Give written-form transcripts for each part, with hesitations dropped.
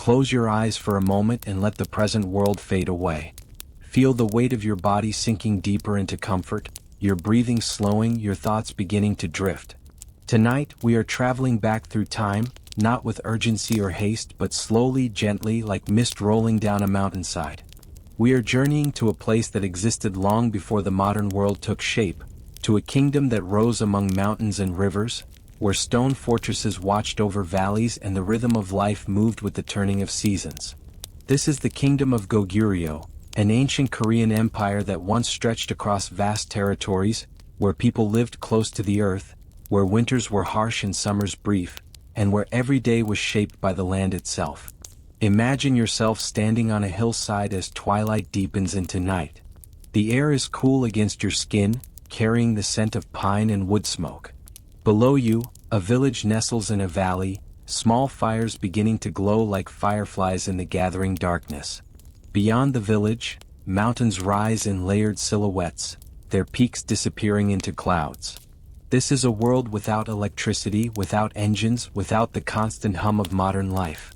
Close your eyes for a moment and let the present world fade away. Feel the weight of your body sinking deeper into comfort, your breathing slowing, your thoughts beginning to drift. Tonight, we are traveling back through time, not with urgency or haste but slowly, gently, like mist rolling down a mountainside. We are journeying to a place that existed long before the modern world took shape, to a kingdom that rose among mountains and rivers, where stone fortresses watched over valleys and the rhythm of life moved with the turning of seasons. This is the Kingdom of Goguryeo, an ancient Korean empire that once stretched across vast territories, where people lived close to the earth, where winters were harsh and summers brief, and where every day was shaped by the land itself. Imagine yourself standing on a hillside as twilight deepens into night. The air is cool against your skin, carrying the scent of pine and wood smoke. Below you, a village nestles in a valley, small fires beginning to glow like fireflies in the gathering darkness. Beyond the village, mountains rise in layered silhouettes, their peaks disappearing into clouds. This is a world without electricity, without engines, without the constant hum of modern life.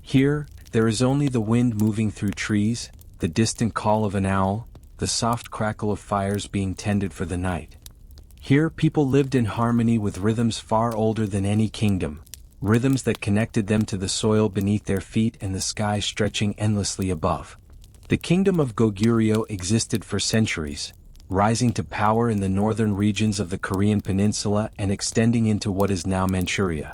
Here, there is only the wind moving through trees, the distant call of an owl, the soft crackle of fires being tended for the night. Here people lived in harmony with rhythms far older than any kingdom, rhythms that connected them to the soil beneath their feet and the sky stretching endlessly above. The Kingdom of Goguryeo existed for centuries, rising to power in the northern regions of the Korean peninsula and extending into what is now Manchuria.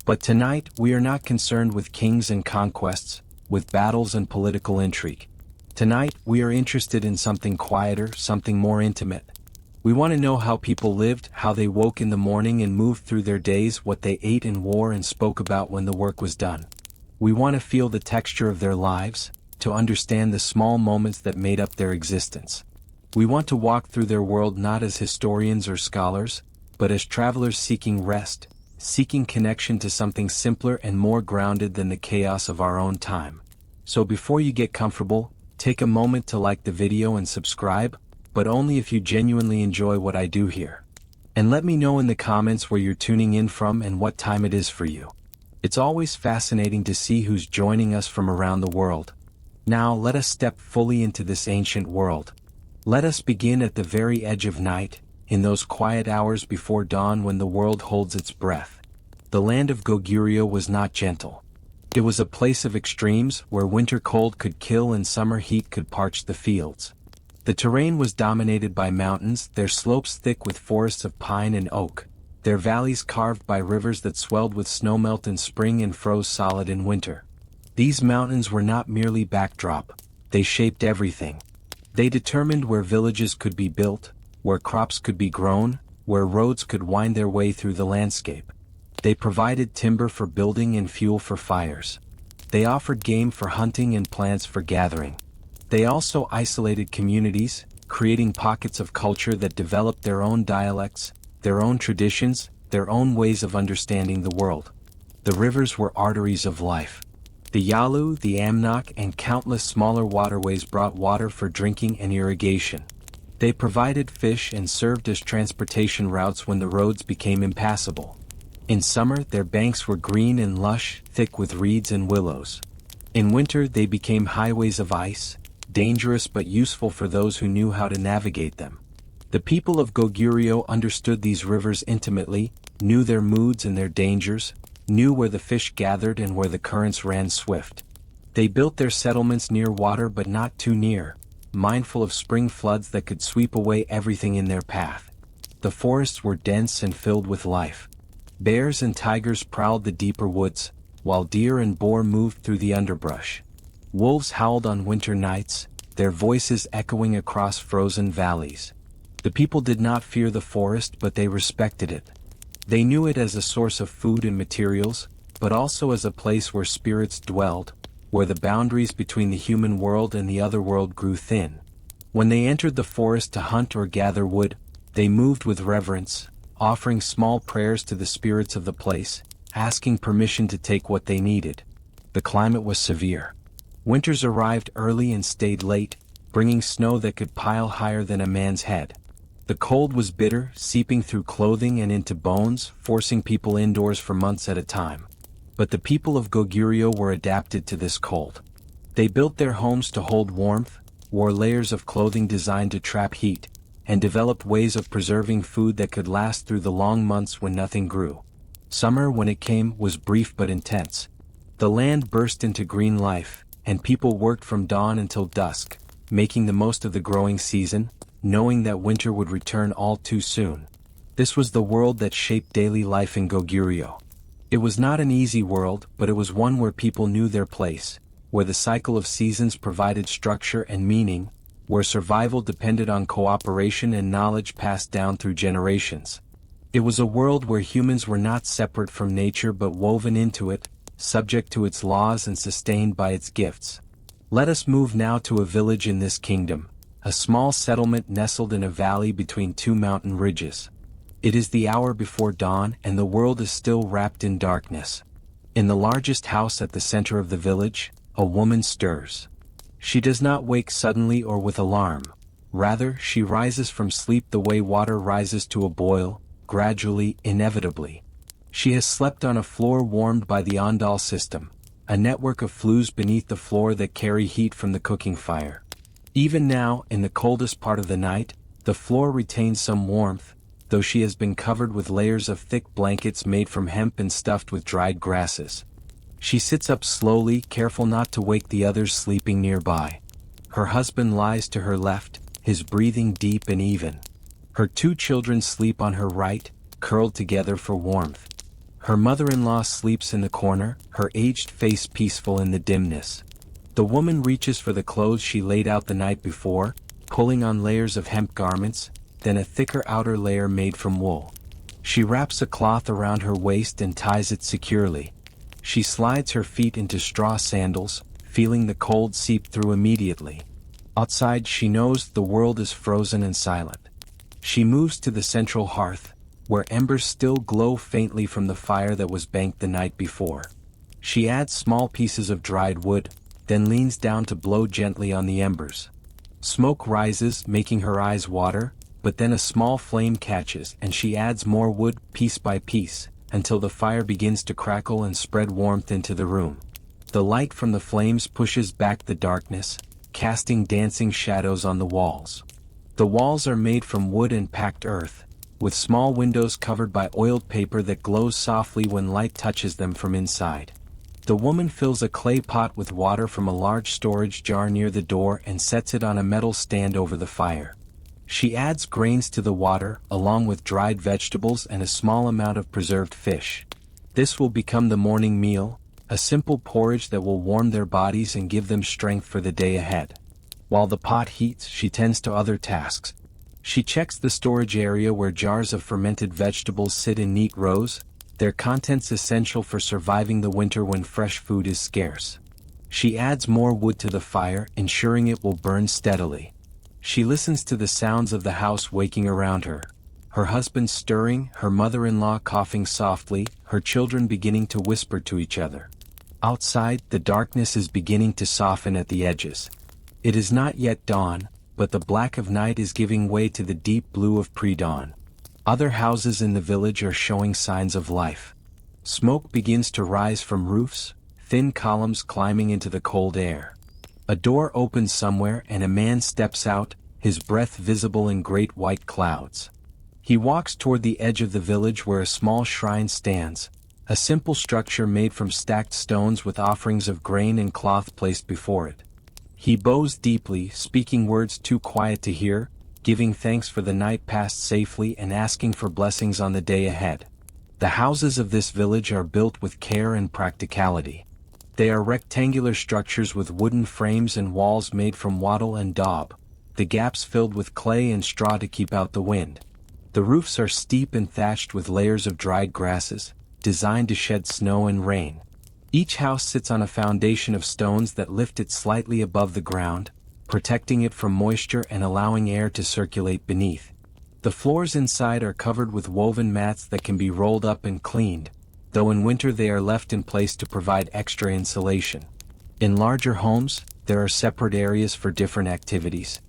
But tonight we are not concerned with kings and conquests, with battles and political intrigue. Tonight we are interested in something quieter, something more intimate. We want to know how people lived, how they woke in the morning and moved through their days, what they ate and wore and spoke about when the work was done. We want to feel the texture of their lives, to understand the small moments that made up their existence. We want to walk through their world not as historians or scholars, but as travelers seeking rest, seeking connection to something simpler and more grounded than the chaos of our own time. So before you get comfortable, take a moment to like the video and subscribe, but only if you genuinely enjoy what I do here. And let me know in the comments where you're tuning in from and what time it is for you. It's always fascinating to see who's joining us from around the world. Now let us step fully into this ancient world. Let us begin at the very edge of night, in those quiet hours before dawn when the world holds its breath. The land of Goguryeo was not gentle. It was a place of extremes where winter cold could kill and summer heat could parch the fields. The terrain was dominated by mountains, their slopes thick with forests of pine and oak, their valleys carved by rivers that swelled with snowmelt in spring and froze solid in winter. These mountains were not merely backdrop, they shaped everything. They determined where villages could be built, where crops could be grown, where roads could wind their way through the landscape. They provided timber for building and fuel for fires. They offered game for hunting and plants for gathering. They also isolated communities, creating pockets of culture that developed their own dialects, their own traditions, their own ways of understanding the world. The rivers were arteries of life. The Yalu, the Amnok, and countless smaller waterways brought water for drinking and irrigation. They provided fish and served as transportation routes when the roads became impassable. In summer, their banks were green and lush, thick with reeds and willows. In winter, they became highways of ice, dangerous but useful for those who knew how to navigate them. The people of Goguryeo understood these rivers intimately, knew their moods and their dangers, knew where the fish gathered and where the currents ran swift. They built their settlements near water but not too near, mindful of spring floods that could sweep away everything in their path. The forests were dense and filled with life. Bears and tigers prowled the deeper woods, while deer and boar moved through the underbrush. Wolves howled on winter nights, their voices echoing across frozen valleys. The people did not fear the forest but they respected it. They knew it as a source of food and materials, but also as a place where spirits dwelled, where the boundaries between the human world and the other world grew thin. When they entered the forest to hunt or gather wood, they moved with reverence, offering small prayers to the spirits of the place, asking permission to take what they needed. The climate was severe. Winters arrived early and stayed late, bringing snow that could pile higher than a man's head. The cold was bitter, seeping through clothing and into bones, forcing people indoors for months at a time. But the people of Goguryeo were adapted to this cold. They built their homes to hold warmth, wore layers of clothing designed to trap heat, and developed ways of preserving food that could last through the long months when nothing grew. Summer, when it came, was brief but intense. The land burst into green life, and people worked from dawn until dusk, making the most of the growing season, knowing that winter would return all too soon. This was the world that shaped daily life in Goguryeo. It was not an easy world, but it was one where people knew their place, where the cycle of seasons provided structure and meaning, where survival depended on cooperation and knowledge passed down through generations. It was a world where humans were not separate from nature but woven into it, subject to its laws and sustained by its gifts. Let us move now to a village in this kingdom, a small settlement nestled in a valley between two mountain ridges. It is the hour before dawn and the world is still wrapped in darkness. In the largest house at the center of the village, a woman stirs. She does not wake suddenly or with alarm. Rather, she rises from sleep the way water rises to a boil, gradually, inevitably. She has slept on a floor warmed by the Ondol system, a network of flues beneath the floor that carry heat from the cooking fire. Even now, in the coldest part of the night, the floor retains some warmth, though she has been covered with layers of thick blankets made from hemp and stuffed with dried grasses. She sits up slowly, careful not to wake the others sleeping nearby. Her husband lies to her left, his breathing deep and even. Her two children sleep on her right, curled together for warmth. Her mother-in-law sleeps in the corner, her aged face peaceful in the dimness. The woman reaches for the clothes she laid out the night before, pulling on layers of hemp garments, then a thicker outer layer made from wool. She wraps a cloth around her waist and ties it securely. She slides her feet into straw sandals, feeling the cold seep through immediately. Outside, she knows the world is frozen and silent. She moves to the central hearth, where embers still glow faintly from the fire that was banked the night before. She adds small pieces of dried wood, then leans down to blow gently on the embers. Smoke rises, making her eyes water, but then a small flame catches and she adds more wood, piece by piece, until the fire begins to crackle and spread warmth into the room. The light from the flames pushes back the darkness, casting dancing shadows on the walls. The walls are made from wood and packed earth, with small windows covered by oiled paper that glows softly when light touches them from inside. The woman fills a clay pot with water from a large storage jar near the door and sets it on a metal stand over the fire. She adds grains to the water, along with dried vegetables and a small amount of preserved fish. This will become the morning meal, a simple porridge that will warm their bodies and give them strength for the day ahead. While the pot heats, she tends to other tasks. She checks the storage area where jars of fermented vegetables sit in neat rows, their contents essential for surviving the winter when fresh food is scarce. She adds more wood to the fire, ensuring it will burn steadily. She listens to the sounds of the house waking around her. Her husband stirring, her mother-in-law coughing softly, her children beginning to whisper to each other. Outside, the darkness is beginning to soften at the edges. It is not yet dawn, but the black of night is giving way to the deep blue of pre-dawn. Other houses in the village are showing signs of life. Smoke begins to rise from roofs, thin columns climbing into the cold air. A door opens somewhere and a man steps out, his breath visible in great white clouds. He walks toward the edge of the village where a small shrine stands, a simple structure made from stacked stones with offerings of grain and cloth placed before it. He bows deeply, speaking words too quiet to hear, giving thanks for the night passed safely and asking for blessings on the day ahead. The houses of this village are built with care and practicality. They are rectangular structures with wooden frames and walls made from wattle and daub, the gaps filled with clay and straw to keep out the wind. The roofs are steep and thatched with layers of dried grasses, designed to shed snow and rain. Each house sits on a foundation of stones that lift it slightly above the ground, protecting it from moisture and allowing air to circulate beneath. The floors inside are covered with woven mats that can be rolled up and cleaned, though in winter they are left in place to provide extra insulation. In larger homes, there are separate areas for different activities.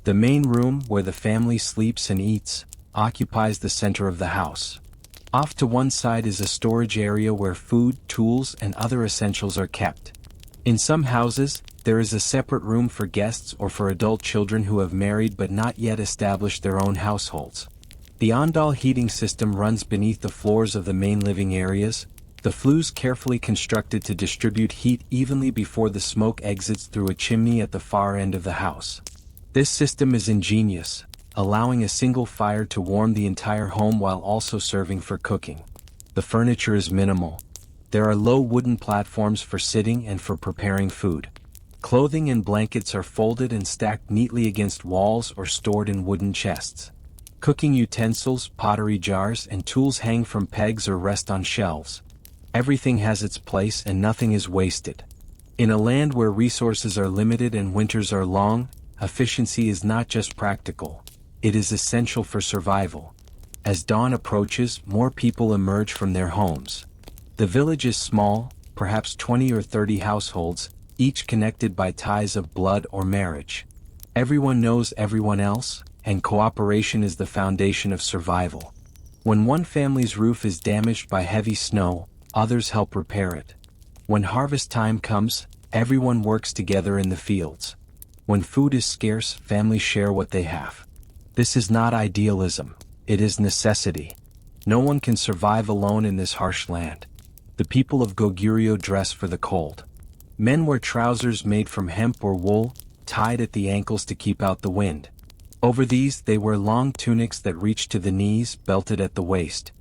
The main room, where the family sleeps and eats, occupies the center of the house. Off to one side is a storage area where food, tools, and other essentials are kept. In some houses, there is a separate room for guests or for adult children who have married but not yet established their own households. The Ondol heating system runs beneath the floors of the main living areas, the flues carefully constructed to distribute heat evenly before the smoke exits through a chimney at the far end of the house. This system is ingenious, allowing a single fire to warm the entire home while also serving for cooking. The furniture is minimal. There are low wooden platforms for sitting and for preparing food. Clothing and blankets are folded and stacked neatly against walls or stored in wooden chests. Cooking utensils, pottery jars, and tools hang from pegs or rest on shelves. Everything has its place and nothing is wasted. In a land where resources are limited and winters are long, efficiency is not just practical. It is essential for survival. As dawn approaches, more people emerge from their homes. The village is small, perhaps 20 or 30 households, each connected by ties of blood or marriage. Everyone knows everyone else, and cooperation is the foundation of survival. When one family's roof is damaged by heavy snow, others help repair it. When harvest time comes, everyone works together in the fields. When food is scarce, families share what they have. This is not idealism, it is necessity. No one can survive alone in this harsh land. The people of Goguryeo dress for the cold. Men wear trousers made from hemp or wool, tied at the ankles to keep out the wind. Over these they wear long tunics that reach to the knees, belted at the waist.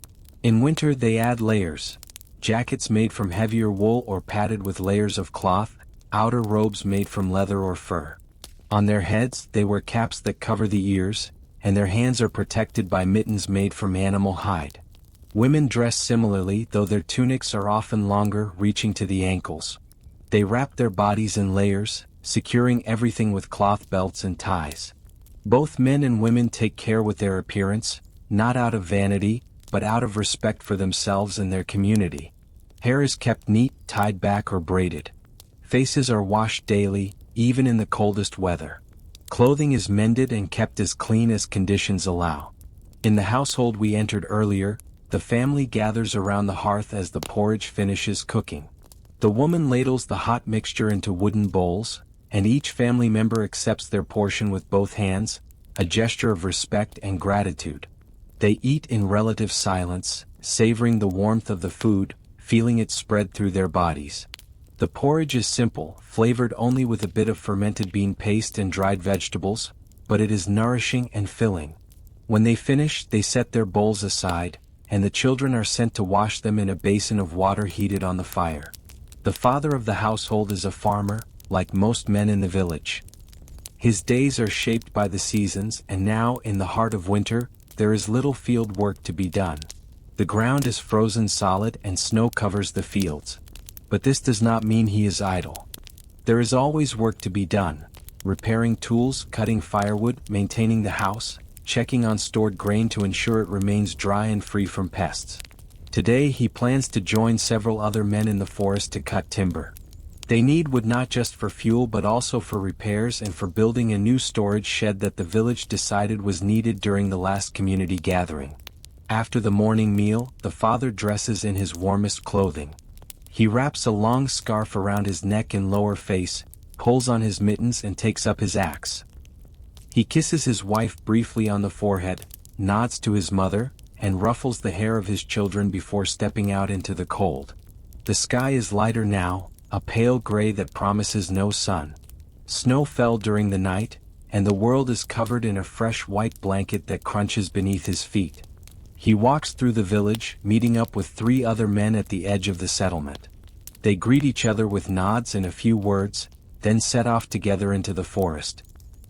In winter they add layers. Jackets made from heavier wool or padded with layers of cloth, outer robes made from leather or fur. On their heads they wear caps that cover the ears, and their hands are protected by mittens made from animal hide. Women dress similarly, though their tunics are often longer, reaching to the ankles. They wrap their bodies in layers, securing everything with cloth belts and ties. Both men and women take care with their appearance, not out of vanity, but out of respect for themselves and their community. Hair is kept neat, tied back or braided. Faces are washed daily, even in the coldest weather. Clothing is mended and kept as clean as conditions allow. In the household we entered earlier, the family gathers around the hearth as the porridge finishes cooking. The woman ladles the hot mixture into wooden bowls, and each family member accepts their portion with both hands, a gesture of respect and gratitude. They eat in relative silence, savoring the warmth of the food, feeling it spread through their bodies. The porridge is simple, flavored only with a bit of fermented bean paste and dried vegetables, but it is nourishing and filling. When they finish, they set their bowls aside, and the children are sent to wash them in a basin of water heated on the fire. The father of the household is a farmer, like most men in the village. His days are shaped by the seasons, and now, in the heart of winter, there is little field work to be done. The ground is frozen solid and snow covers the fields. But this does not mean he is idle. There is always work to be done: repairing tools, cutting firewood, maintaining the house, checking on stored grain to ensure it remains dry and free from pests. Today he plans to join several other men in the forest to cut timber. They need wood not just for fuel but also for repairs and for building a new storage shed that the village decided was needed during the last community gathering. After the morning meal, the father dresses in his warmest clothing. He wraps a long scarf around his neck and lower face, pulls on his mittens and takes up his axe. He kisses his wife briefly on the forehead, nods to his mother, and ruffles the hair of his children before stepping out into the cold. The sky is lighter now, a pale gray that promises no sun. Snow fell during the night, and the world is covered in a fresh white blanket that crunches beneath his feet. He walks through the village, meeting up with 3 other men at the edge of the settlement. They greet each other with nods and a few words, then set off together into the forest.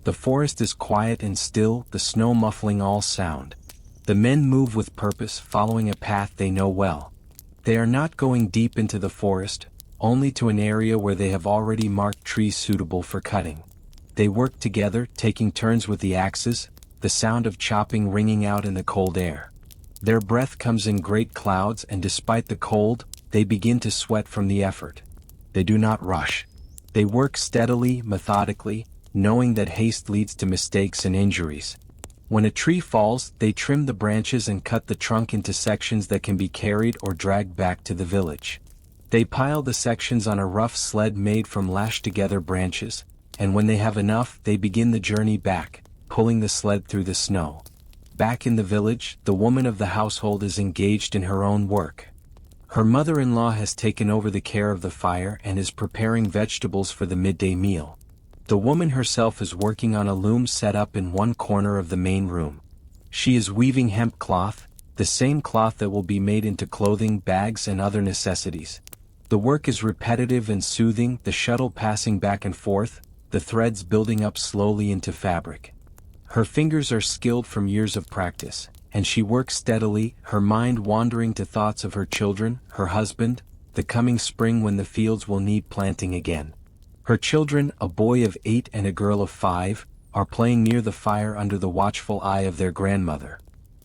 The forest is quiet and still, the snow muffling all sound. The men move with purpose, following a path they know well. They are not going deep into the forest, only to an area where they have already marked trees suitable for cutting. They work together, taking turns with the axes, the sound of chopping ringing out in the cold air. Their breath comes in great clouds, and despite the cold, they begin to sweat from the effort. They do not rush. They work steadily, methodically, knowing that haste leads to mistakes and injuries. When a tree falls, they trim the branches and cut the trunk into sections that can be carried or dragged back to the village. They pile the sections on a rough sled made from lashed-together branches, and when they have enough, they begin the journey back, pulling the sled through the snow. Back in the village, the woman of the household is engaged in her own work. Her mother-in-law has taken over the care of the fire and is preparing vegetables for the midday meal. The woman herself is working on a loom set up in one corner of the main room. She is weaving hemp cloth, the same cloth that will be made into clothing, bags, and other necessities. The work is repetitive and soothing, the shuttle passing back and forth, the threads building up slowly into fabric. Her fingers are skilled from years of practice, and she works steadily, her mind wandering to thoughts of her children, her husband, the coming spring when the fields will need planting again. Her children, a boy of 8 and a girl of 5, are playing near the fire under the watchful eye of their grandmother.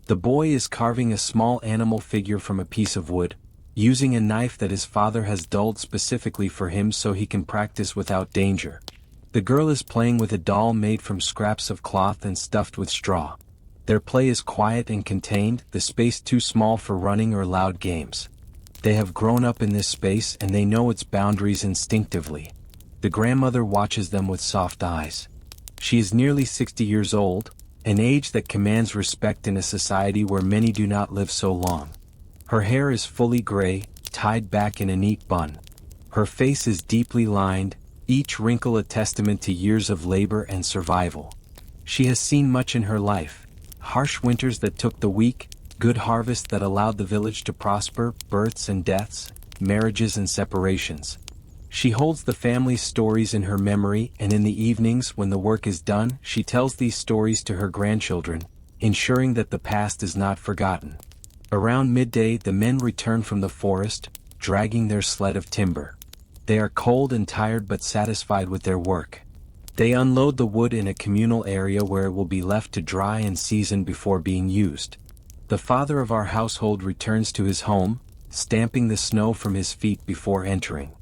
The boy is carving a small animal figure from a piece of wood, using a knife that his father has dulled specifically for him so he can practice without danger. The girl is playing with a doll made from scraps of cloth and stuffed with straw. Their play is quiet and contained, the space too small for running or loud games. They have grown up in this space and they know its boundaries instinctively. The grandmother watches them with soft eyes. She is nearly 60 years old, an age that commands respect in a society where many do not live so long. Her hair is fully gray, tied back in a neat bun. Her face is deeply lined, each wrinkle a testament to years of labor and survival. She has seen much in her life: harsh winters that took the weak, good harvests that allowed the village to prosper, births and deaths, marriages and separations. She holds the family's stories in her memory, and in the evenings when the work is done, she tells these stories to her grandchildren, ensuring that the past is not forgotten. Around midday, the men return from the forest, dragging their sled of timber. They are cold and tired but satisfied with their work. They unload the wood in a communal area where it will be left to dry and season before being used. The father of our household returns to his home, stamping the snow from his feet before entering.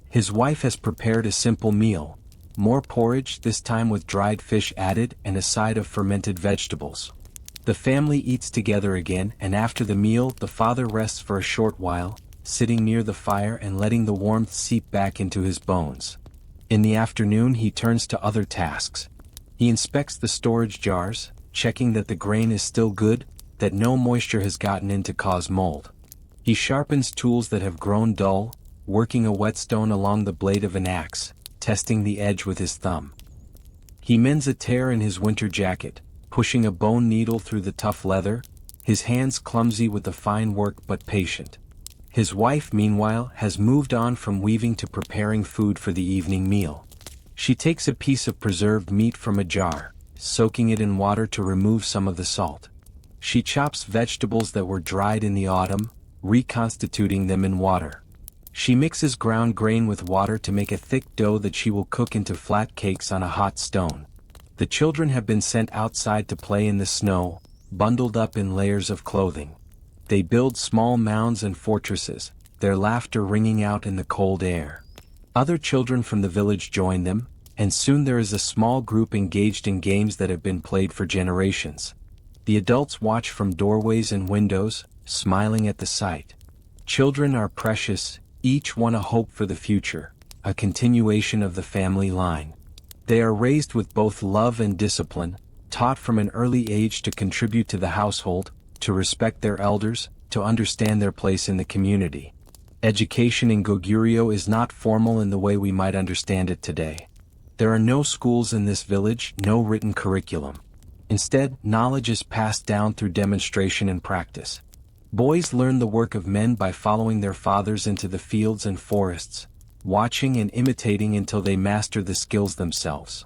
His wife has prepared a simple meal: more porridge, this time with dried fish added, and a side of fermented vegetables. The family eats together again, and after the meal, the father rests for a short while, sitting near the fire and letting the warmth seep back into his bones. In the afternoon, he turns to other tasks. He inspects the storage jars, checking that the grain is still good, that no moisture has gotten in to cause mold. He sharpens tools that have grown dull, working a whetstone along the blade of an axe, testing the edge with his thumb. He mends a tear in his winter jacket, pushing a bone needle through the tough leather, his hands clumsy with the fine work but patient. His wife, meanwhile, has moved on from weaving to preparing food for the evening meal. She takes a piece of preserved meat from a jar, soaking it in water to remove some of the salt. She chops vegetables that were dried in the autumn, reconstituting them in water. She mixes ground grain with water to make a thick dough that she will cook into flat cakes on a hot stone. The children have been sent outside to play in the snow, bundled up in layers of clothing. They build small mounds and fortresses, their laughter ringing out in the cold air. Other children from the village join them, and soon there is a small group engaged in games that have been played for generations. The adults watch from doorways and windows, smiling at the sight. Children are precious, each one a hope for the future, a continuation of the family line. They are raised with both love and discipline, taught from an early age to contribute to the household, to respect their elders, to understand their place in the community. Education in Goguryeo is not formal in the way we might understand it today. There are no schools in this village, no written curriculum. Instead, knowledge is passed down through demonstration and practice. Boys learn the work of men by following their fathers into the fields and forests, watching and imitating until they master the skills themselves.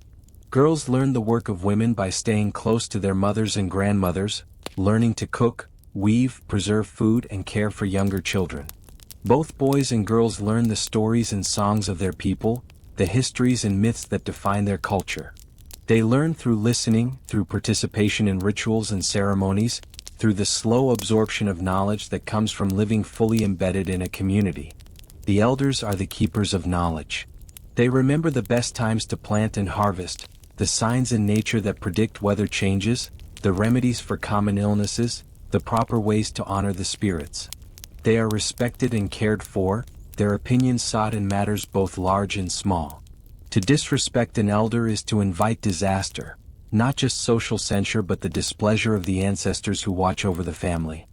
Girls learn the work of women by staying close to their mothers and grandmothers, learning to cook, weave, preserve food, and care for younger children. Both boys and girls learn the stories and songs of their people, the histories and myths that define their culture. They learn through listening, through participation in rituals and ceremonies, through the slow absorption of knowledge that comes from living fully embedded in a community. The elders are the keepers of knowledge. They remember the best times to plant and harvest, the signs in nature that predict weather changes, the remedies for common illnesses, the proper ways to honor the spirits. They are respected and cared for, their opinions sought in matters both large and small. To disrespect an elder is to invite disaster, not just social censure but the displeasure of the ancestors who watch over the family.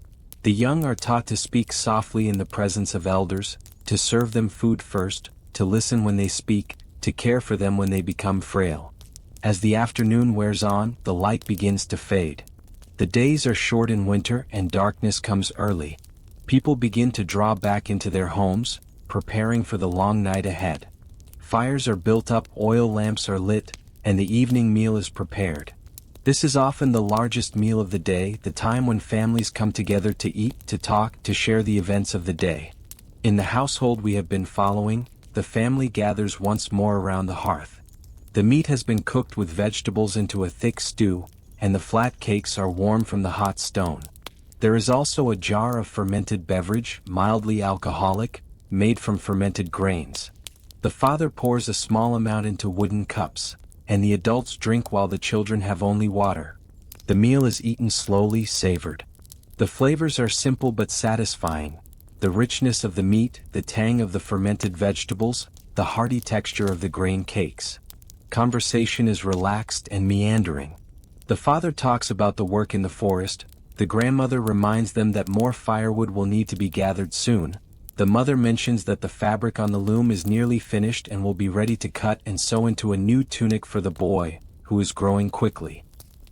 The young are taught to speak softly in the presence of elders, to serve them food first, to listen when they speak, to care for them when they become frail. As the afternoon wears on, the light begins to fade. The days are short in winter and darkness comes early. People begin to draw back into their homes, preparing for the long night ahead. Fires are built up, oil lamps are lit, and the evening meal is prepared. This is often the largest meal of the day, the time when families come together to eat, to talk, to share the events of the day. In the household we have been following, the family gathers once more around the hearth. The meat has been cooked with vegetables into a thick stew, and the flat cakes are warm from the hot stone. There is also a jar of fermented beverage, mildly alcoholic, made from fermented grains. The father pours a small amount into wooden cups, and the adults drink while the children have only water. The meal is eaten slowly, savored. The flavors are simple but satisfying. The richness of the meat, the tang of the fermented vegetables, the hearty texture of the grain cakes. Conversation is relaxed and meandering. The father talks about the work in the forest, the grandmother reminds them that more firewood will need to be gathered soon. The mother mentions that the fabric on the loom is nearly finished and will be ready to cut and sew into a new tunic for the boy, who is growing quickly.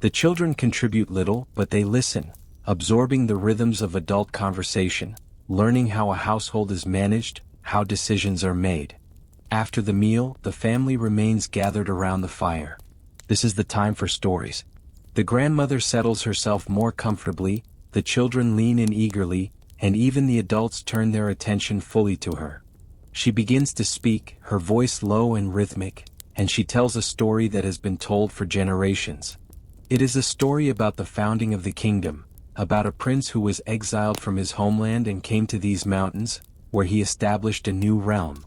The children contribute little, but they listen, absorbing the rhythms of adult conversation, learning how a household is managed, how decisions are made. After the meal, the family remains gathered around the fire. This is the time for stories. The grandmother settles herself more comfortably, the children lean in eagerly, and even the adults turn their attention fully to her. She begins to speak, her voice low and rhythmic, and she tells a story that has been told for generations. It is a story about the founding of the kingdom, about a prince who was exiled from his homeland and came to these mountains, where he established a new realm.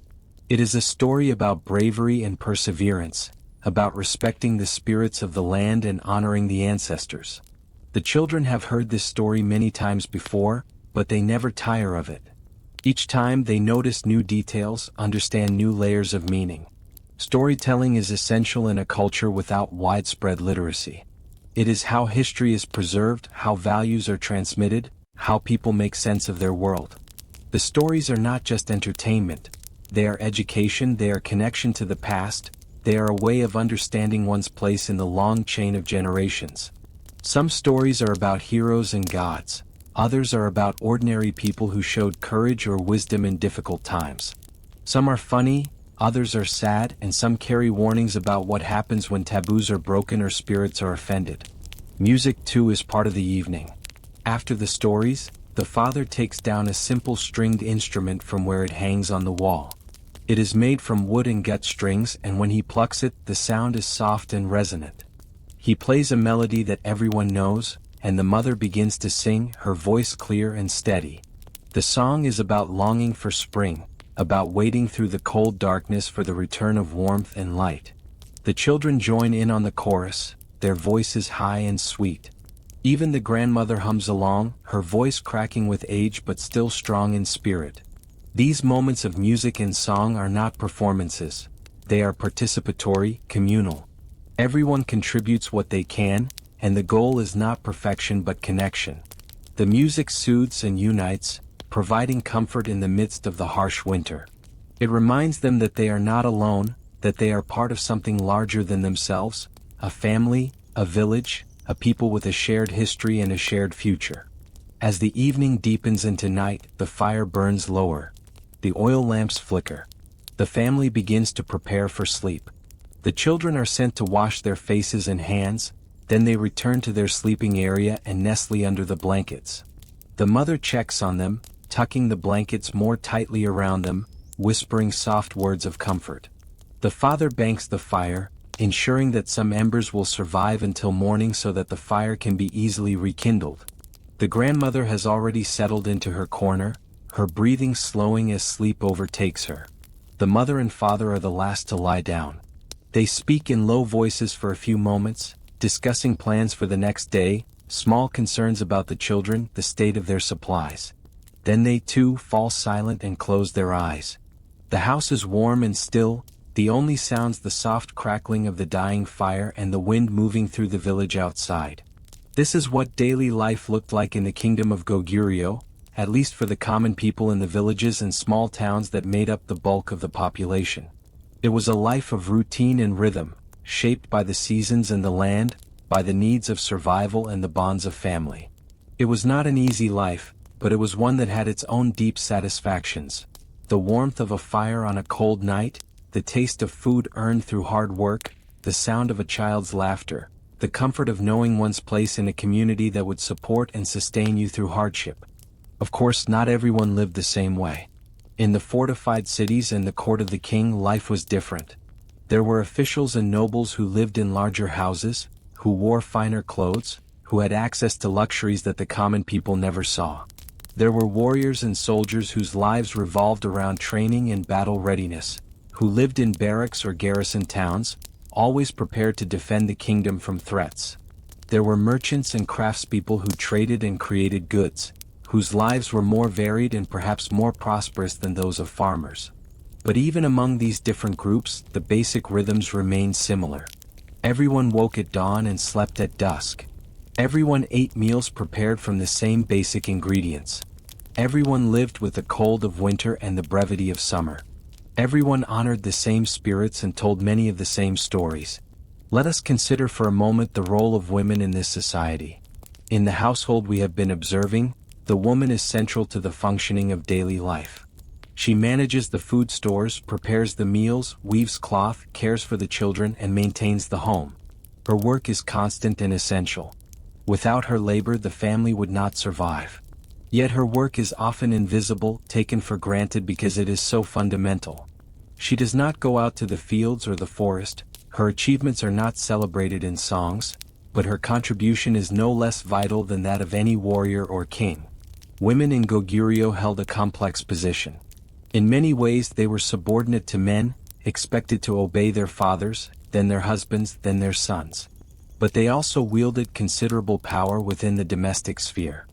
It is a story about bravery and perseverance, about respecting the spirits of the land and honoring the ancestors. The children have heard this story many times before, but they never tire of it. Each time they notice new details, understand new layers of meaning. Storytelling is essential in a culture without widespread literacy. It is how history is preserved, how values are transmitted, how people make sense of their world. The stories are not just entertainment. They are education, they are connection to the past, they are a way of understanding one's place in the long chain of generations. Some stories are about heroes and gods. Others are about ordinary people who showed courage or wisdom in difficult times. Some are funny, others are sad, and some carry warnings about what happens when taboos are broken or spirits are offended. Music too is part of the evening. After the stories, the father takes down a simple stringed instrument from where it hangs on the wall. It is made from wood and gut strings, and when he plucks it, the sound is soft and resonant. He plays a melody that everyone knows, and the mother begins to sing, her voice clear and steady. The song is about longing for spring, about waiting through the cold darkness for the return of warmth and light. The children join in on the chorus, their voices high and sweet. Even the grandmother hums along, her voice cracking with age but still strong in spirit. These moments of music and song are not performances. They are participatory, communal. Everyone contributes what they can, and the goal is not perfection but connection. The music soothes and unites, providing comfort in the midst of the harsh winter. It reminds them that they are not alone, that they are part of something larger than themselves, a family, a village, a people with a shared history and a shared future. As the evening deepens into night, the fire burns lower. The oil lamps flicker. The family begins to prepare for sleep. The children are sent to wash their faces and hands, then they return to their sleeping area and nestle under the blankets. The mother checks on them, tucking the blankets more tightly around them, whispering soft words of comfort. The father banks the fire, ensuring that some embers will survive until morning so that the fire can be easily rekindled. The grandmother has already settled into her corner, her breathing slowing as sleep overtakes her. The mother and father are the last to lie down. They speak in low voices for a few moments, discussing plans for the next day, small concerns about the children, the state of their supplies. Then they too fall silent and close their eyes. The house is warm and still, the only sounds the soft crackling of the dying fire and the wind moving through the village outside. This is what daily life looked like in the Kingdom of Goguryeo, at least for the common people in the villages and small towns that made up the bulk of the population. It was a life of routine and rhythm, shaped by the seasons and the land, by the needs of survival and the bonds of family. It was not an easy life, but it was one that had its own deep satisfactions. The warmth of a fire on a cold night, the taste of food earned through hard work, the sound of a child's laughter, the comfort of knowing one's place in a community that would support and sustain you through hardship. Of course, not everyone lived the same way. In the fortified cities and the court of the king, life was different. There were officials and nobles who lived in larger houses, who wore finer clothes, who had access to luxuries that the common people never saw. There were warriors and soldiers whose lives revolved around training and battle readiness, who lived in barracks or garrison towns, always prepared to defend the kingdom from threats. There were merchants and craftspeople who traded and created goods, whose lives were more varied and perhaps more prosperous than those of farmers. But even among these different groups, the basic rhythms remained similar. Everyone woke at dawn and slept at dusk. Everyone ate meals prepared from the same basic ingredients. Everyone lived with the cold of winter and the brevity of summer. Everyone honored the same spirits and told many of the same stories. Let us consider for a moment the role of women in this society. In the household we have been observing, the woman is central to the functioning of daily life. She manages the food stores, prepares the meals, weaves cloth, cares for the children, and maintains the home. Her work is constant and essential. Without her labor, the family would not survive. Yet her work is often invisible, taken for granted because it is so fundamental. She does not go out to the fields or the forest, her achievements are not celebrated in songs, but her contribution is no less vital than that of any warrior or king. Women in Goguryeo held a complex position. In many ways they were subordinate to men, expected to obey their fathers, then their husbands, then their sons. But they also wielded considerable power within the domestic sphere.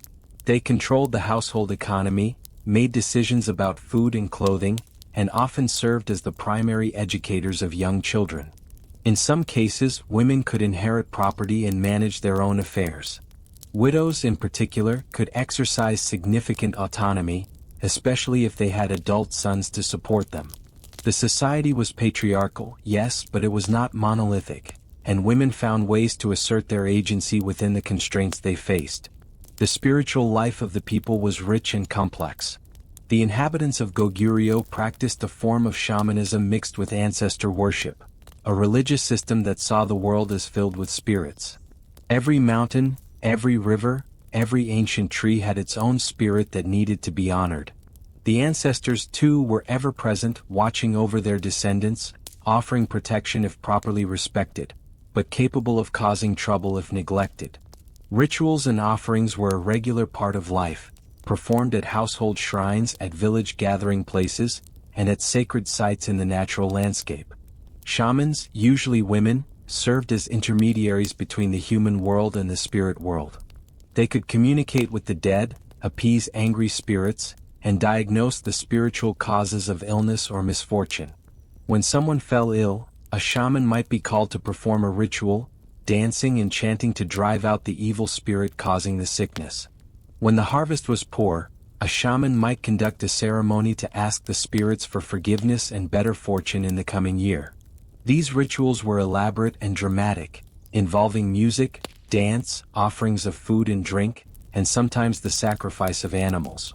They controlled the household economy, made decisions about food and clothing, and often served as the primary educators of young children. In some cases, women could inherit property and manage their own affairs. Widows, in particular, could exercise significant autonomy, especially if they had adult sons to support them. The society was patriarchal, yes, but it was not monolithic, and women found ways to assert their agency within the constraints they faced. The spiritual life of the people was rich and complex. The inhabitants of Goguryeo practiced a form of shamanism mixed with ancestor worship, a religious system that saw the world as filled with spirits. Every mountain, every river, every ancient tree had its own spirit that needed to be honored. The ancestors too were ever present, watching over their descendants, offering protection if properly respected, but capable of causing trouble if neglected. Rituals and offerings were a regular part of life, performed at household shrines, at village gathering places, and at sacred sites in the natural landscape. Shamans, usually women, served as intermediaries between the human world and the spirit world. They could communicate with the dead, appease angry spirits, and diagnose the spiritual causes of illness or misfortune. When someone fell ill, a shaman might be called to perform a ritual, dancing and chanting to drive out the evil spirit causing the sickness. When the harvest was poor, a shaman might conduct a ceremony to ask the spirits for forgiveness and better fortune in the coming year. These rituals were elaborate and dramatic, involving music, dance, offerings of food and drink, and sometimes the sacrifice of animals.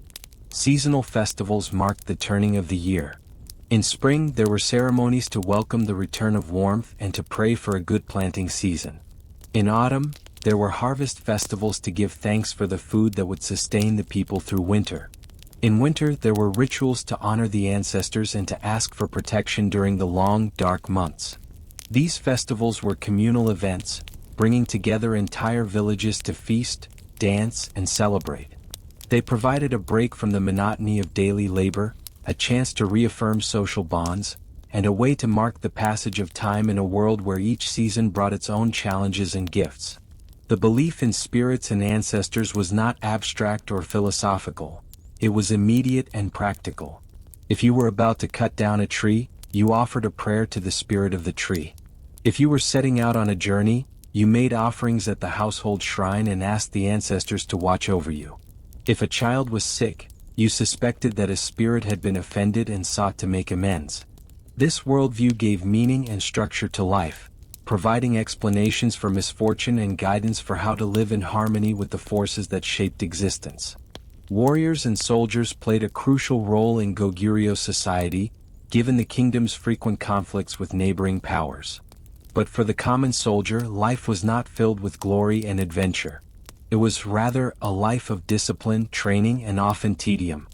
Seasonal festivals marked the turning of the year. In spring there were ceremonies to welcome the return of warmth and to pray for a good planting season. In autumn, there were harvest festivals to give thanks for the food that would sustain the people through winter. In winter there were rituals to honor the ancestors and to ask for protection during the long, dark months. These festivals were communal events, bringing together entire villages to feast, dance, and celebrate. They provided a break from the monotony of daily labor, a chance to reaffirm social bonds, and a way to mark the passage of time in a world where each season brought its own challenges and gifts. The belief in spirits and ancestors was not abstract or philosophical. It was immediate and practical. If you were about to cut down a tree, you offered a prayer to the spirit of the tree. If you were setting out on a journey, you made offerings at the household shrine and asked the ancestors to watch over you. If a child was sick, you suspected that a spirit had been offended and sought to make amends. This worldview gave meaning and structure to life, providing explanations for misfortune and guidance for how to live in harmony with the forces that shaped existence. Warriors and soldiers played a crucial role in Goguryeo society, given the kingdom's frequent conflicts with neighboring powers. But for the common soldier, life was not filled with glory and adventure. It was rather a life of discipline, training, and often tedium.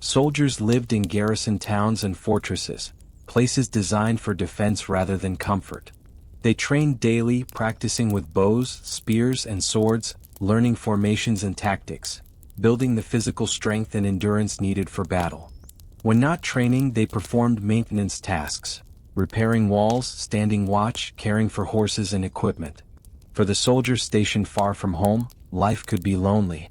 Soldiers lived in garrison towns and fortresses, places designed for defense rather than comfort. They trained daily, practicing with bows, spears, and swords, learning formations and tactics, building the physical strength and endurance needed for battle. When not training, they performed maintenance tasks, repairing walls, standing watch, caring for horses and equipment. For the soldiers stationed far from home, life could be lonely.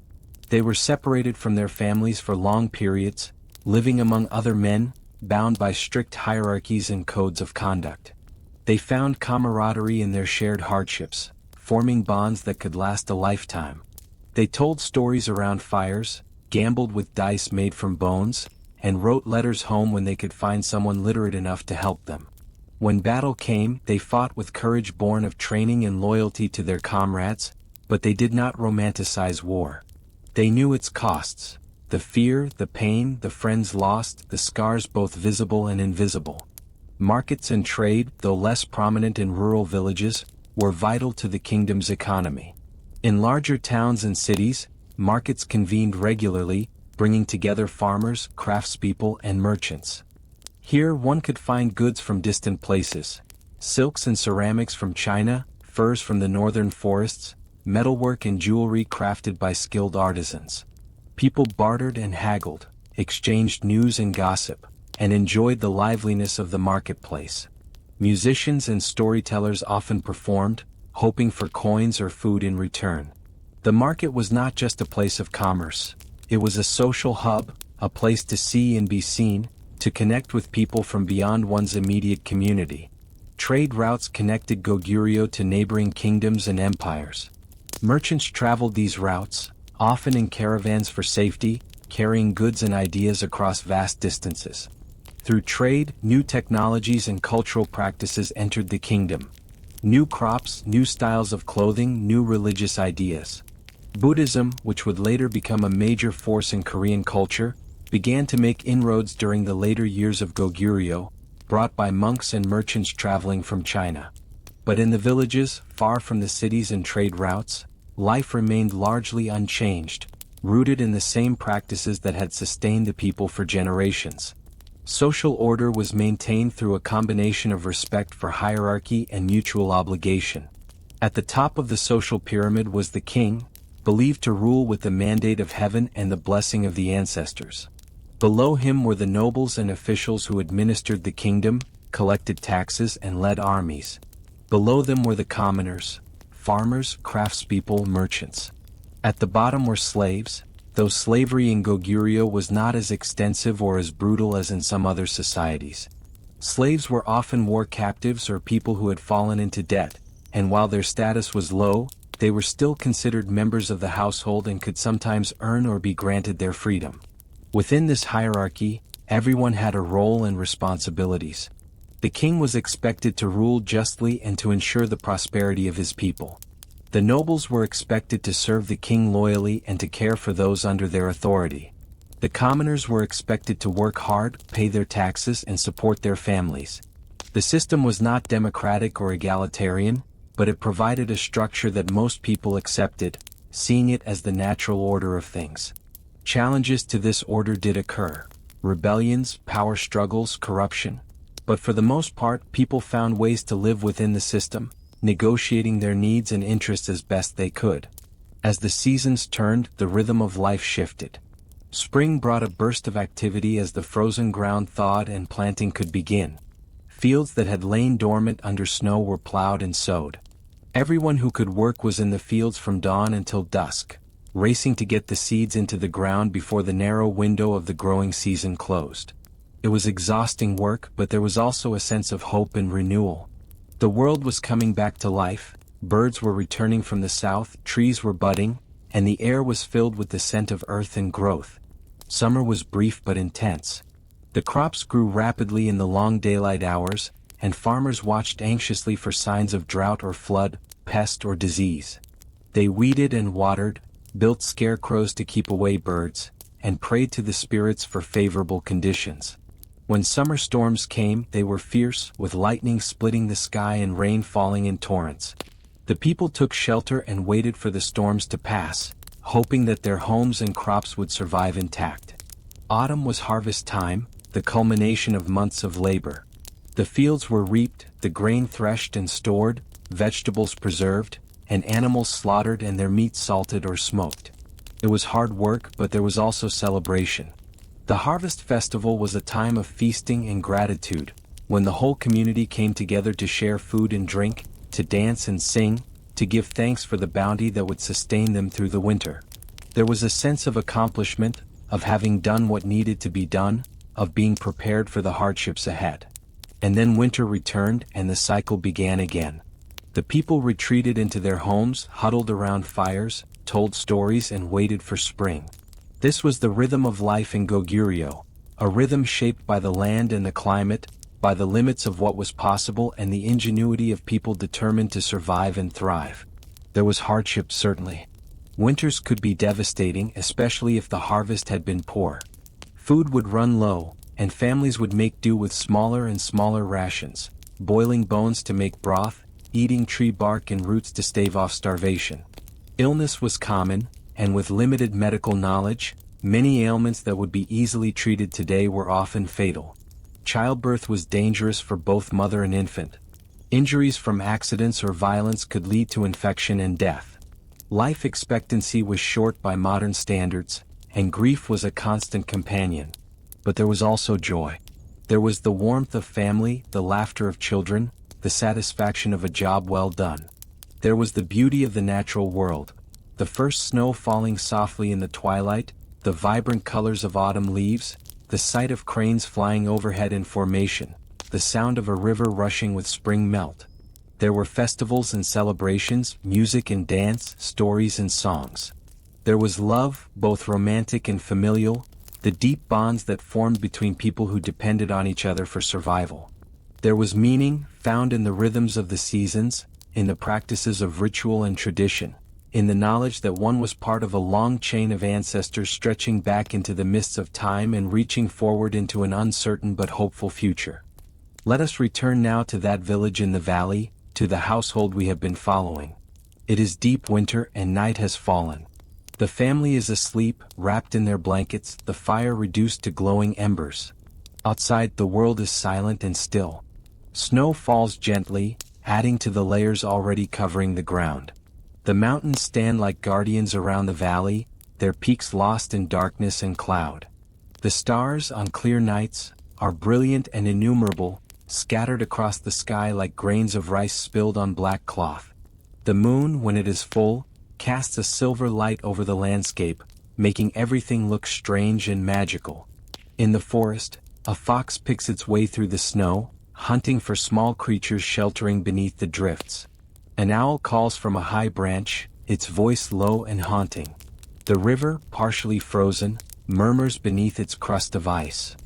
They were separated from their families for long periods, living among other men, bound by strict hierarchies and codes of conduct. They found camaraderie in their shared hardships, forming bonds that could last a lifetime. They told stories around fires, gambled with dice made from bones, and wrote letters home when they could find someone literate enough to help them. When battle came, they fought with courage born of training and loyalty to their comrades, but they did not romanticize war. They knew its costs: the fear, the pain, the friends lost, the scars both visible and invisible. Markets and trade, though less prominent in rural villages, were vital to the kingdom's economy. In larger towns and cities, markets convened regularly, bringing together farmers, craftspeople, and merchants. Here one could find goods from distant places: silks and ceramics from China, furs from the northern forests, metalwork and jewelry crafted by skilled artisans. People bartered and haggled, exchanged news and gossip, and enjoyed the liveliness of the marketplace. Musicians and storytellers often performed, hoping for coins or food in return. The market was not just a place of commerce. It was a social hub, a place to see and be seen, to connect with people from beyond one's immediate community. Trade routes connected Goguryeo to neighboring kingdoms and empires. Merchants traveled these routes, often in caravans for safety, carrying goods and ideas across vast distances. Through trade, new technologies and cultural practices entered the kingdom. New crops, new styles of clothing, new religious ideas. Buddhism, which would later become a major force in Korean culture, began to make inroads during the later years of Goguryeo, brought by monks and merchants traveling from China. But in the villages, far from the cities and trade routes, life remained largely unchanged, rooted in the same practices that had sustained the people for generations. Social order was maintained through a combination of respect for hierarchy and mutual obligation. At the top of the social pyramid was the king, believed to rule with the mandate of heaven and the blessing of the ancestors. Below him were the nobles and officials who administered the kingdom, collected taxes, and led armies. Below them were the commoners: farmers, craftspeople, merchants. At the bottom were slaves, though slavery in Goguryeo was not as extensive or as brutal as in some other societies. Slaves were often war captives or people who had fallen into debt, and while their status was low, they were still considered members of the household and could sometimes earn or be granted their freedom. Within this hierarchy, everyone had a role and responsibilities. The king was expected to rule justly and to ensure the prosperity of his people. The nobles were expected to serve the king loyally and to care for those under their authority. The commoners were expected to work hard, pay their taxes, and support their families. The system was not democratic or egalitarian, but it provided a structure that most people accepted, seeing it as the natural order of things. Challenges to this order did occur: rebellions, power struggles, corruption. But for the most part, people found ways to live within the system, negotiating their needs and interests as best they could. As the seasons turned, the rhythm of life shifted. Spring brought a burst of activity as the frozen ground thawed and planting could begin. Fields that had lain dormant under snow were plowed and sowed. Everyone who could work was in the fields from dawn until dusk, racing to get the seeds into the ground before the narrow window of the growing season closed. It was exhausting work, but there was also a sense of hope and renewal. The world was coming back to life, birds were returning from the south, trees were budding, and the air was filled with the scent of earth and growth. Summer was brief but intense. The crops grew rapidly in the long daylight hours, and farmers watched anxiously for signs of drought or flood, pest or disease. They weeded and watered, built scarecrows to keep away birds, and prayed to the spirits for favorable conditions. When summer storms came, they were fierce, with lightning splitting the sky and rain falling in torrents. The people took shelter and waited for the storms to pass, hoping that their homes and crops would survive intact. Autumn was harvest time, the culmination of months of labor. The fields were reaped, the grain threshed and stored, vegetables preserved, and animals slaughtered and their meat salted or smoked. It was hard work, but there was also celebration. The harvest festival was a time of feasting and gratitude, when the whole community came together to share food and drink, to dance and sing, to give thanks for the bounty that would sustain them through the winter. There was a sense of accomplishment, of having done what needed to be done, of being prepared for the hardships ahead. And then winter returned and the cycle began again. The people retreated into their homes, huddled around fires, told stories and waited for spring. This was the rhythm of life in Goguryeo, a rhythm shaped by the land and the climate, by the limits of what was possible and the ingenuity of people determined to survive and thrive. There was hardship certainly. Winters could be devastating, especially if the harvest had been poor. Food would run low, and families would make do with smaller and smaller rations, boiling bones to make broth, eating tree bark and roots to stave off starvation. Illness was common, and with limited medical knowledge, many ailments that would be easily treated today were often fatal. Childbirth was dangerous for both mother and infant. Injuries from accidents or violence could lead to infection and death. Life expectancy was short by modern standards, and grief was a constant companion. But there was also joy. There was the warmth of family, the laughter of children, the satisfaction of a job well done. There was the beauty of the natural world, the first snow falling softly in the twilight, the vibrant colors of autumn leaves, the sight of cranes flying overhead in formation, the sound of a river rushing with spring melt. There were festivals and celebrations, music and dance, stories and songs. There was love, both romantic and familial, the deep bonds that formed between people who depended on each other for survival. There was meaning, found in the rhythms of the seasons, in the practices of ritual and tradition, in the knowledge that one was part of a long chain of ancestors stretching back into the mists of time and reaching forward into an uncertain but hopeful future. Let us return now to that village in the valley, to the household we have been following. It is deep winter and night has fallen. The family is asleep, wrapped in their blankets, the fire reduced to glowing embers. Outside, the world is silent and still. Snow falls gently, adding to the layers already covering the ground. The mountains stand like guardians around the valley, their peaks lost in darkness and cloud. The stars, on clear nights, are brilliant and innumerable, scattered across the sky like grains of rice spilled on black cloth. The moon, when it is full, casts a silver light over the landscape, making everything look strange and magical. In the forest, a fox picks its way through the snow, hunting for small creatures sheltering beneath the drifts. An owl calls from a high branch, its voice low and haunting. The river, partially frozen, murmurs beneath its crust of ice.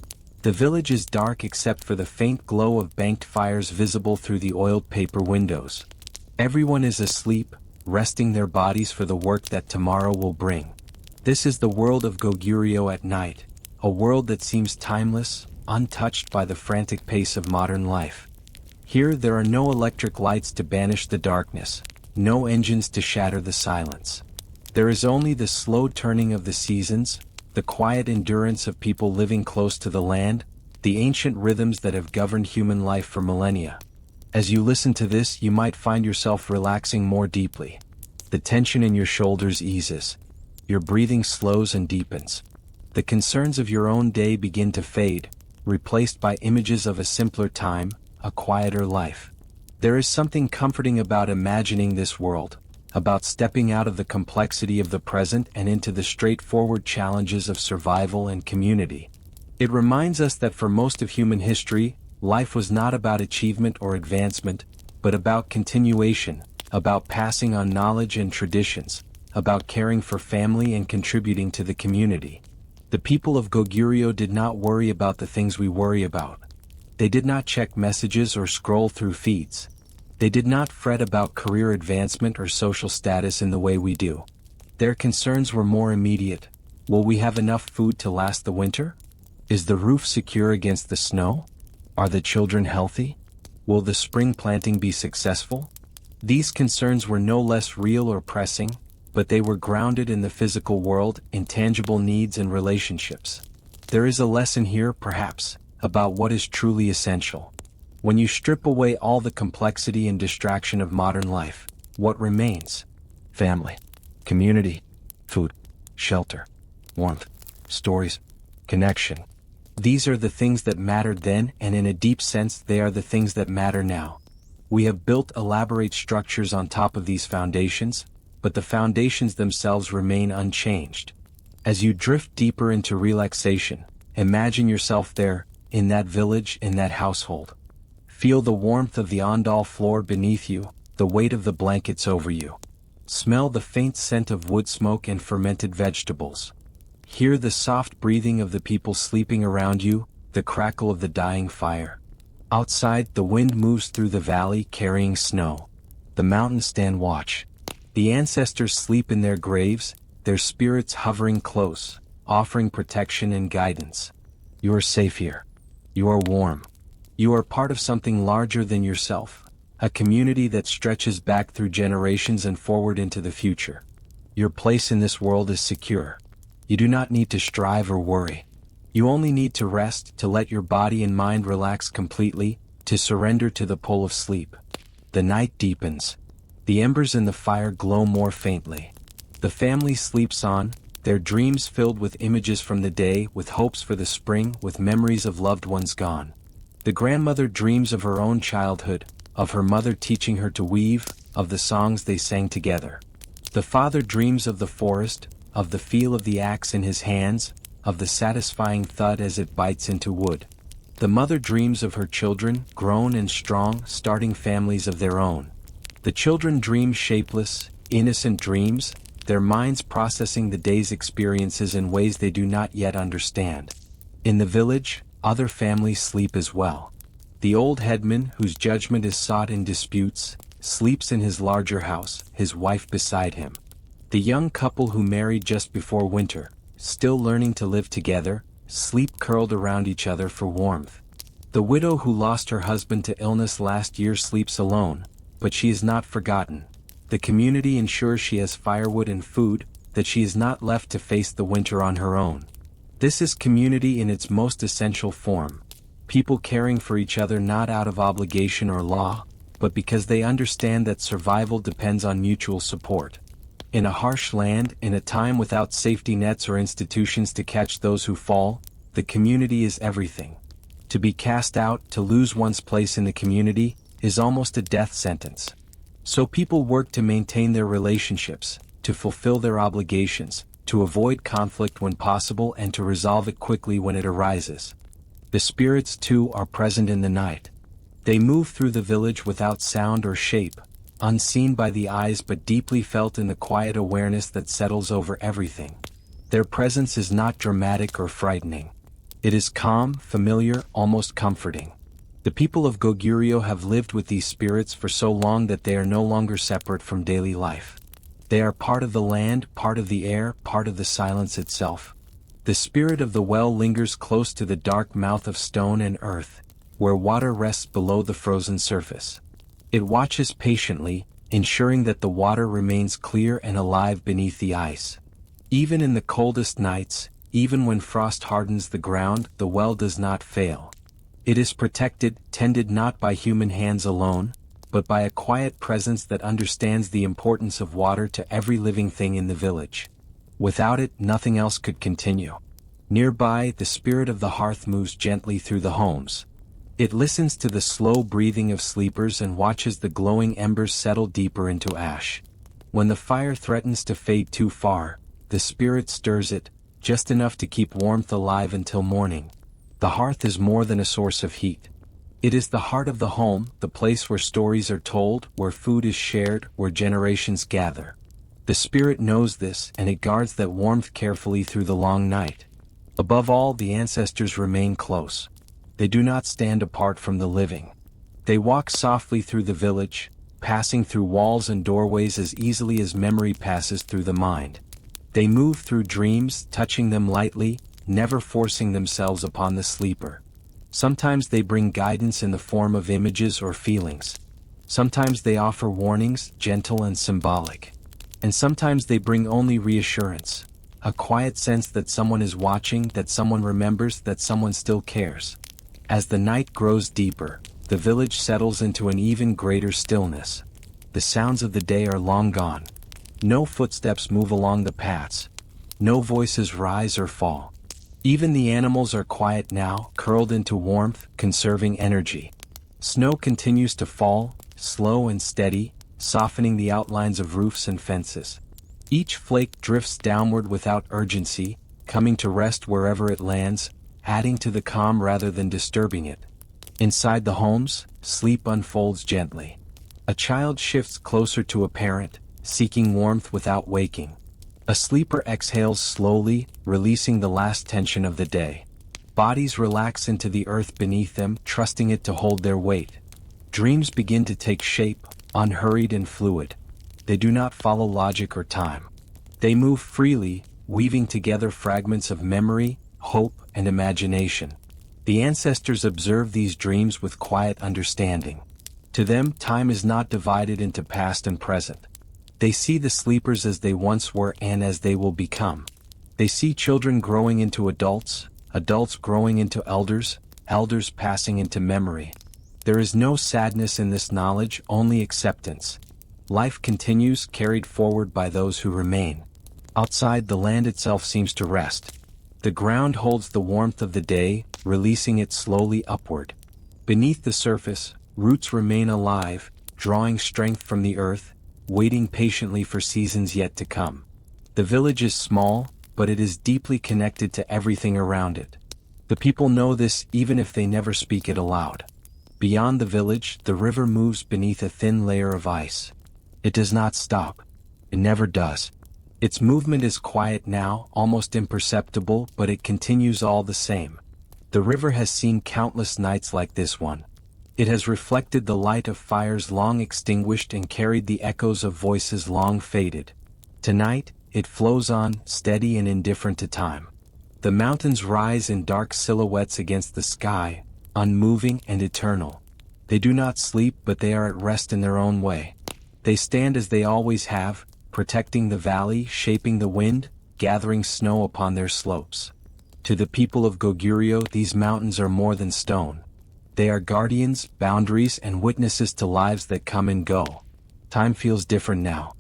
The village is dark except for the faint glow of banked fires visible through the oiled paper windows. Everyone is asleep, resting their bodies for the work that tomorrow will bring. This is the world of Goguryeo at night, a world that seems timeless, untouched by the frantic pace of modern life. Here there are no electric lights to banish the darkness, no engines to shatter the silence. There is only the slow turning of the seasons, the quiet endurance of people living close to the land, the ancient rhythms that have governed human life for millennia. As you listen to this, you might find yourself relaxing more deeply. The tension in your shoulders eases. Your breathing slows and deepens. The concerns of your own day begin to fade, replaced by images of a simpler time, a quieter life. There is something comforting about imagining this world, about stepping out of the complexity of the present and into the straightforward challenges of survival and community. It reminds us that for most of human history, life was not about achievement or advancement, but about continuation, about passing on knowledge and traditions, about caring for family and contributing to the community. The people of Goguryeo did not worry about the things we worry about. They did not check messages or scroll through feeds. They did not fret about career advancement or social status in the way we do. Their concerns were more immediate. Will we have enough food to last the winter? Is the roof secure against the snow? Are the children healthy? Will the spring planting be successful? These concerns were no less real or pressing, but they were grounded in the physical world, in tangible needs and relationships. There is a lesson here, perhaps, about what is truly essential. When you strip away all the complexity and distraction of modern life, what remains? Family, community, food, shelter, warmth, stories, connection. These are the things that mattered then, and in a deep sense they are the things that matter now. We have built elaborate structures on top of these foundations, but the foundations themselves remain unchanged. As you drift deeper into relaxation, imagine yourself there, in that village, in that household. Feel the warmth of the Ondol floor beneath you, the weight of the blankets over you. Smell the faint scent of wood smoke and fermented vegetables. Hear the soft breathing of the people sleeping around you, the crackle of the dying fire. Outside, the wind moves through the valley carrying snow. The mountains stand watch. The ancestors sleep in their graves, their spirits hovering close, offering protection and guidance. You are safe here. You are warm. You are part of something larger than yourself, a community that stretches back through generations and forward into the future. Your place in this world is secure. You do not need to strive or worry. You only need to rest, to let your body and mind relax completely, to surrender to the pull of sleep. The night deepens. The embers in the fire glow more faintly. The family sleeps on, their dreams filled with images from the day, with hopes for the spring, with memories of loved ones gone. The grandmother dreams of her own childhood, of her mother teaching her to weave, of the songs they sang together. The father dreams of the forest, of the feel of the axe in his hands, of the satisfying thud as it bites into wood. The mother dreams of her children, grown and strong, starting families of their own. The children dream shapeless, innocent dreams, their minds processing the day's experiences in ways they do not yet understand. In the village, other families sleep as well. The old headman, whose judgment is sought in disputes, sleeps in his larger house, his wife beside him. The young couple who married just before winter, still learning to live together, sleep curled around each other for warmth. The widow who lost her husband to illness last year sleeps alone, but she is not forgotten. The community ensures she has firewood and food, that she is not left to face the winter on her own. This is community in its most essential form. People caring for each other not out of obligation or law, but because they understand that survival depends on mutual support. In a harsh land, in a time without safety nets or institutions to catch those who fall, the community is everything. To be cast out, to lose one's place in the community, is almost a death sentence. So people work to maintain their relationships, to fulfill their obligations, to avoid conflict when possible and to resolve it quickly when it arises. The spirits too are present in the night. They move through the village without sound or shape, unseen by the eyes but deeply felt in the quiet awareness that settles over everything. Their presence is not dramatic or frightening. It is calm, familiar, almost comforting. The people of Goguryeo have lived with these spirits for so long that they are no longer separate from daily life. They are part of the land, part of the air, part of the silence itself. The spirit of the well lingers close to the dark mouth of stone and earth, where water rests below the frozen surface. It watches patiently, ensuring that the water remains clear and alive beneath the ice. Even in the coldest nights, even when frost hardens the ground, the well does not fail. It is protected, tended not by human hands alone, but by a quiet presence that understands the importance of water to every living thing in the village. Without it, nothing else could continue. Nearby, the spirit of the hearth moves gently through the homes. It listens to the slow breathing of sleepers and watches the glowing embers settle deeper into ash. When the fire threatens to fade too far, the spirit stirs it, just enough to keep warmth alive until morning. The hearth is more than a source of heat. It is the heart of the home, the place where stories are told, where food is shared, where generations gather. The spirit knows this, and it guards that warmth carefully through the long night. Above all, the ancestors remain close. They do not stand apart from the living. They walk softly through the village, passing through walls and doorways as easily as memory passes through the mind. They move through dreams, touching them lightly, never forcing themselves upon the sleeper. Sometimes they bring guidance in the form of images or feelings. Sometimes they offer warnings, gentle and symbolic. And sometimes they bring only reassurance, a quiet sense that someone is watching, that someone remembers, that someone still cares. As the night grows deeper, the village settles into an even greater stillness. The sounds of the day are long gone. No footsteps move along the paths. No voices rise or fall. Even the animals are quiet now, curled into warmth, conserving energy. Snow continues to fall, slow and steady, softening the outlines of roofs and fences. Each flake drifts downward without urgency, coming to rest wherever it lands, adding to the calm rather than disturbing it. Inside the homes, sleep unfolds gently. A child shifts closer to a parent, seeking warmth without waking. A sleeper exhales slowly, releasing the last tension of the day. Bodies relax into the earth beneath them, trusting it to hold their weight. Dreams begin to take shape, unhurried and fluid. They do not follow logic or time. They move freely, weaving together fragments of memory, hope, and imagination. The ancestors observe these dreams with quiet understanding. To them, time is not divided into past and present. They see the sleepers as they once were and as they will become. They see children growing into adults, adults growing into elders, elders passing into memory. There is no sadness in this knowledge, only acceptance. Life continues, carried forward by those who remain. Outside, the land itself seems to rest. The ground holds the warmth of the day, releasing it slowly upward. Beneath the surface, roots remain alive, drawing strength from the earth, waiting patiently for seasons yet to come. The village is small, but it is deeply connected to everything around it. The people know this even if they never speak it aloud. Beyond the village, the river moves beneath a thin layer of ice. It does not stop. It never does. Its movement is quiet now, almost imperceptible, but it continues all the same. The river has seen countless nights like this one. It has reflected the light of fires long extinguished and carried the echoes of voices long faded. Tonight, it flows on, steady and indifferent to time. The mountains rise in dark silhouettes against the sky, unmoving and eternal. They do not sleep, but they are at rest in their own way. They stand as they always have, protecting the valley, shaping the wind, gathering snow upon their slopes. To the people of Goguryeo, these mountains are more than stone. They are guardians, boundaries, and witnesses to lives that come and go. Time feels different now.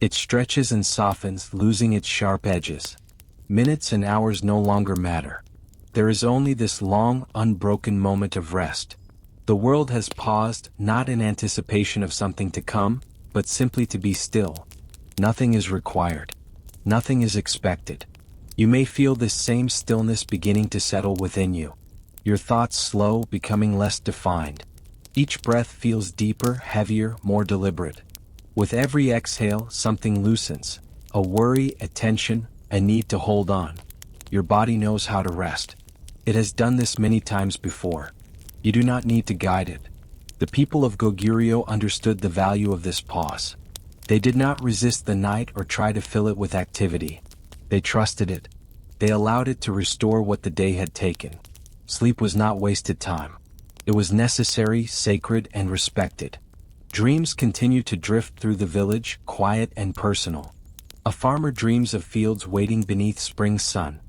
It stretches and softens, losing its sharp edges. Minutes and hours no longer matter. There is only this long, unbroken moment of rest. The world has paused, not in anticipation of something to come, but simply to be still. Nothing is required. Nothing is expected. You may feel this same stillness beginning to settle within you. Your thoughts slow, becoming less defined. Each breath feels deeper, heavier, more deliberate. With every exhale, something loosens. A worry, a tension, a need to hold on. Your body knows how to rest. It has done this many times before. You do not need to guide it. The people of Goguryeo understood the value of this pause. They did not resist the night or try to fill it with activity. They trusted it. They allowed it to restore what the day had taken. Sleep was not wasted time. It was necessary, sacred, and respected. Dreams continue to drift through the village, quiet and personal. A farmer dreams of fields waiting beneath spring's sun.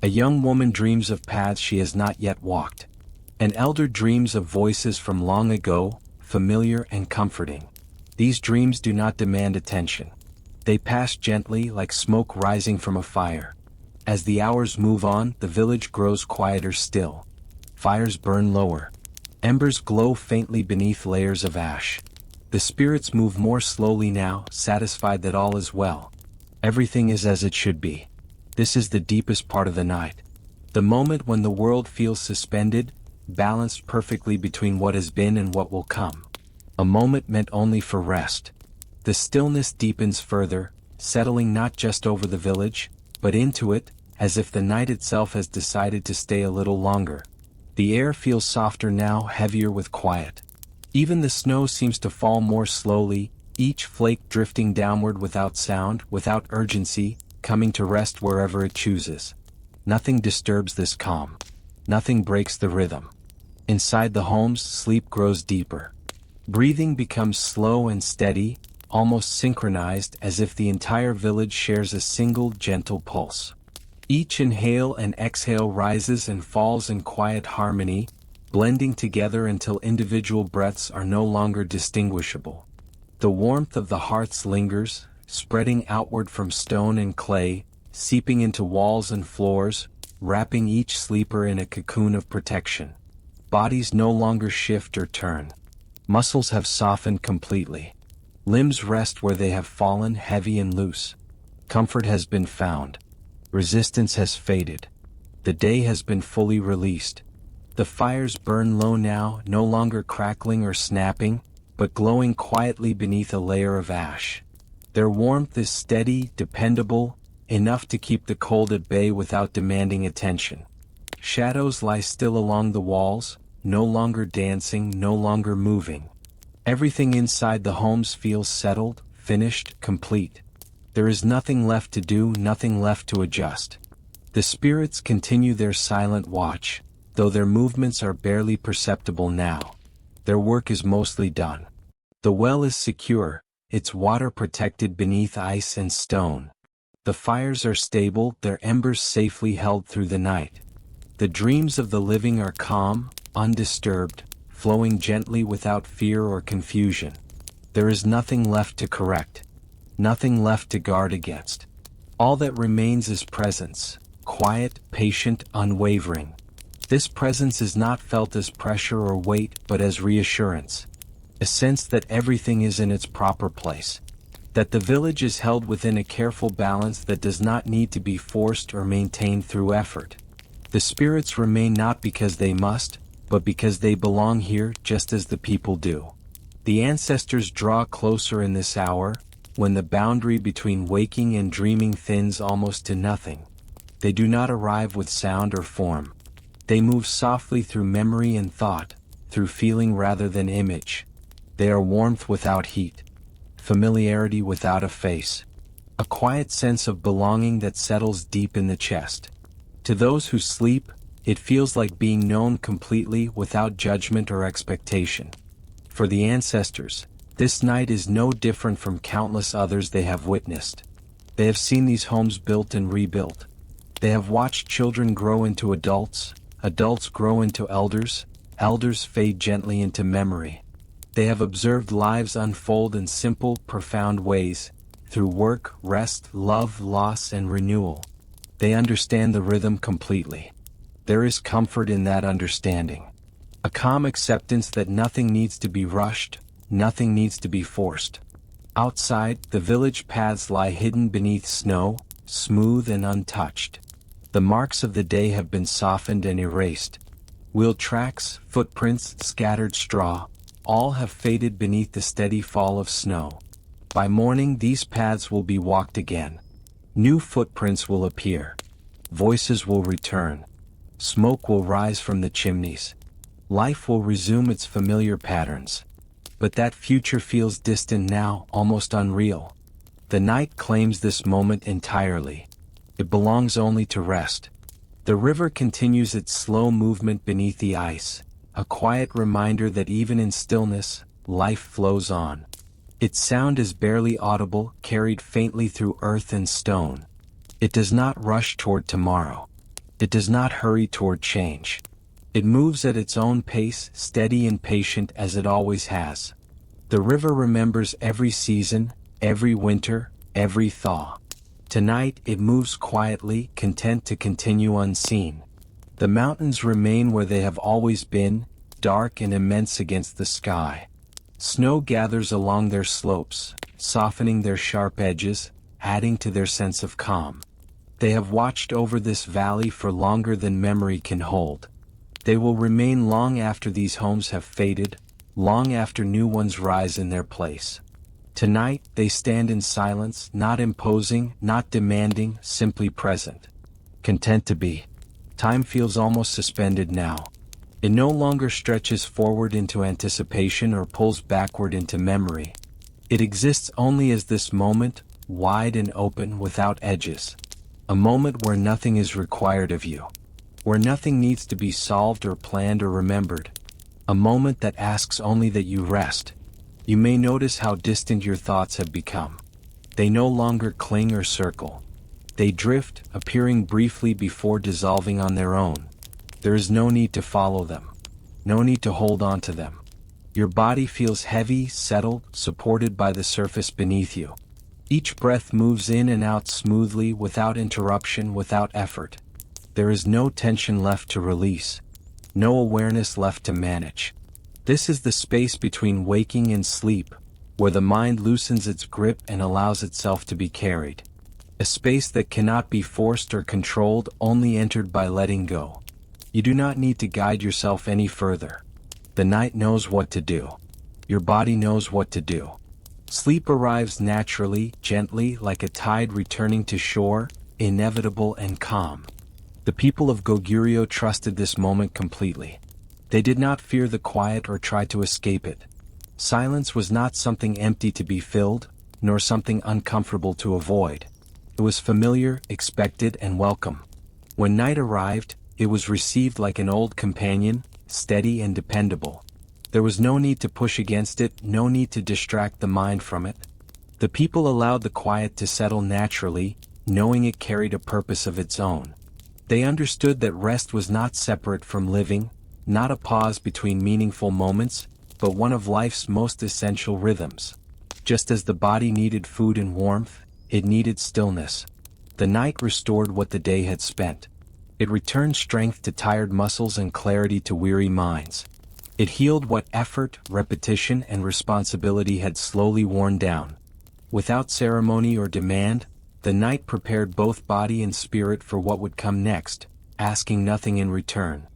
A young woman dreams of paths she has not yet walked. An elder dreams of voices from long ago, familiar and comforting. These dreams do not demand attention. They pass gently like smoke rising from a fire. As the hours move on, the village grows quieter still. Fires burn lower. Embers glow faintly beneath layers of ash. The spirits move more slowly now, satisfied that all is well. Everything is as it should be. This is the deepest part of the night. The moment when the world feels suspended, balanced perfectly between what has been and what will come. A moment meant only for rest. The stillness deepens further, settling not just over the village, but into it, as if the night itself has decided to stay a little longer. The air feels softer now, heavier with quiet. Even the snow seems to fall more slowly, each flake drifting downward without sound, without urgency, coming to rest wherever it chooses. Nothing disturbs this calm. Nothing breaks the rhythm. Inside the homes, sleep grows deeper. Breathing becomes slow and steady, almost synchronized, as if the entire village shares a single gentle pulse. Each inhale and exhale rises and falls in quiet harmony, blending together until individual breaths are no longer distinguishable. The warmth of the hearths lingers, spreading outward from stone and clay, seeping into walls and floors, wrapping each sleeper in a cocoon of protection. Bodies no longer shift or turn. Muscles have softened completely. Limbs rest where they have fallen, heavy and loose. Comfort has been found. Resistance has faded. The day has been fully released. The fires burn low now, no longer crackling or snapping, but glowing quietly beneath a layer of ash. Their warmth is steady, dependable, enough to keep the cold at bay without demanding attention. Shadows lie still along the walls, no longer dancing, no longer moving. Everything inside the homes feels settled, finished, complete. There is nothing left to do, nothing left to adjust. The spirits continue their silent watch, though their movements are barely perceptible now. Their work is mostly done. The well is secure, its water protected beneath ice and stone. The fires are stable, their embers safely held through the night. The dreams of the living are calm, undisturbed, flowing gently without fear or confusion. There is nothing left to correct. Nothing left to guard against. All that remains is presence, quiet, patient, unwavering. This presence is not felt as pressure or weight, but as reassurance. A sense that everything is in its proper place. That the village is held within a careful balance that does not need to be forced or maintained through effort. The spirits remain not because they must, but because they belong here just as the people do. The ancestors draw closer in this hour, when the boundary between waking and dreaming thins almost to nothing. They do not arrive with sound or form. They move softly through memory and thought, through feeling rather than image. They are warmth without heat, familiarity without a face, a quiet sense of belonging that settles deep in the chest. To those who sleep, it feels like being known completely without judgment or expectation. For the ancestors, this night is no different from countless others they have witnessed. They have seen these homes built and rebuilt. They have watched children grow into adults, adults grow into elders, elders fade gently into memory. They have observed lives unfold in simple, profound ways, through work, rest, love, loss, and renewal. They understand the rhythm completely. There is comfort in that understanding. A calm acceptance that nothing needs to be rushed, nothing needs to be forced. Outside, the village paths lie hidden beneath snow, smooth and untouched. The marks of the day have been softened and erased. Wheel tracks, footprints, scattered straw, all have faded beneath the steady fall of snow. By morning these paths will be walked again. New footprints will appear. Voices will return. Smoke will rise from the chimneys. Life will resume its familiar patterns. But that future feels distant now, almost unreal. The night claims this moment entirely. It belongs only to rest. The river continues its slow movement beneath the ice, a quiet reminder that even in stillness, life flows on. Its sound is barely audible, carried faintly through earth and stone. It does not rush toward tomorrow. It does not hurry toward change. It moves at its own pace, steady and patient as it always has. The river remembers every season, every winter, every thaw. Tonight it moves quietly, content to continue unseen. The mountains remain where they have always been, dark and immense against the sky. Snow gathers along their slopes, softening their sharp edges, adding to their sense of calm. They have watched over this valley for longer than memory can hold. They will remain long after these homes have faded, long after new ones rise in their place. Tonight, they stand in silence, not imposing, not demanding, simply present. Content to be. Time feels almost suspended now. It no longer stretches forward into anticipation or pulls backward into memory. It exists only as this moment, wide and open without edges. A moment where nothing is required of you. Where nothing needs to be solved or planned or remembered. A moment that asks only that you rest. You may notice how distant your thoughts have become. They no longer cling or circle. They drift, appearing briefly before dissolving on their own. There is no need to follow them. No need to hold on to them. Your body feels heavy, settled, supported by the surface beneath you. Each breath moves in and out smoothly, without interruption, without effort. There is no tension left to release. No awareness left to manage. This is the space between waking and sleep, where the mind loosens its grip and allows itself to be carried. A space that cannot be forced or controlled, only entered by letting go. You do not need to guide yourself any further. The night knows what to do. Your body knows what to do. Sleep arrives naturally, gently, like a tide returning to shore, inevitable and calm. The people of Goguryeo trusted this moment completely. They did not fear the quiet or try to escape it. Silence was not something empty to be filled, nor something uncomfortable to avoid. It was familiar, expected, and welcome. When night arrived, it was received like an old companion, steady and dependable. There was no need to push against it, no need to distract the mind from it. The people allowed the quiet to settle naturally, knowing it carried a purpose of its own. They understood that rest was not separate from living, not a pause between meaningful moments, but one of life's most essential rhythms. Just as the body needed food and warmth, it needed stillness. The night restored what the day had spent. It returned strength to tired muscles and clarity to weary minds. It healed what effort, repetition, and responsibility had slowly worn down. Without ceremony or demand, the night prepared both body and spirit for what would come next, asking nothing in return.